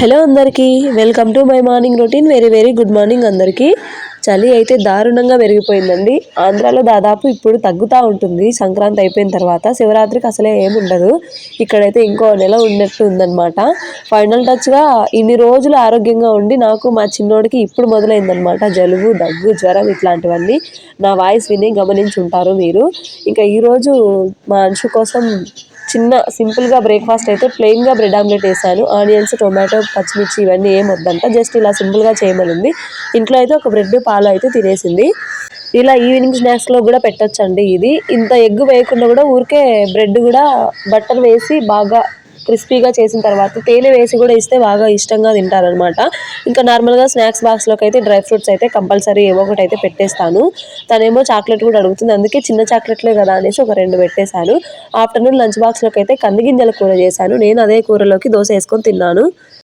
Hello అందరికీ welcome to my morning routine. Very very good morning అందరికీ. చలి అయితే దారుణంగా పెరిగిపోయిందండి. ఆంధ్రాలో దాదాపు ఇప్పుడు తగ్గుతూ ఉంటుంది సంక్రాంతి అయిపోయిన తర్వాత. శివరాత్రికి అసలే ఏముండదు. ఇక్కడైతే ఇంకో నెల ఉన్నట్టు ఉందన్నమాట. ఫైనల్ టచ్గా ఇన్ని రోజులు ఆరోగ్యంగా ఉండి నాకు మా చిన్నోడికి ఇప్పుడు మొదలైందనమాట జలుబు, దగ్గు, జ్వరం ఇట్లాంటివన్నీ. నా వాయిస్ విని గమనించుంటారు మీరు. ఇంకా ఈరోజు మా అంశు కోసం చిన్న సింపుల్గా బ్రేక్ఫాస్ట్ అయితే ప్లెయిన్గా బ్రెడ్ ఆమ్లెట్ వేసాను. ఆనియన్స్, టొమాటో, పచ్చిమిర్చి ఇవన్నీ ఏం వద్దంట, జస్ట్ ఇలా సింపుల్గా చేయమనింది. ఇంట్లో అయితే ఒక బ్రెడ్, పాలు అయితే తినేసింది. ఇలా ఈవినింగ్ స్నాక్స్లో కూడా పెట్టొచ్చండి. ఇది ఇంత ఎగ్ వేయకుండా కూడా ఊరికే బ్రెడ్ కూడా బటర్ వేసి బాగా క్రిస్పీగా చేసిన తర్వాత తేనె వేసి కూడా ఇస్తే బాగా ఇష్టంగా తింటారనమాట. ఇంకా నార్మల్గా స్నాక్స్ బాక్స్లోకి అయితే డ్రై ఫ్రూట్స్ అయితే కంపల్సరీ ఏవో ఒకటి అయితే పెట్టేస్తాను. తనేమో చాక్లెట్ కూడా అడుగుతుంది, అందుకే చిన్న చాక్లెట్లే కదా అనేసి ఒక 2 పెట్టేశాను. ఆఫ్టర్నూన్ లంచ్ బాక్స్లోకి అయితే కందిగింజల కూర చేశాను. నేను అదే కూరలోకి దోశ వేసుకొని తిన్నాను.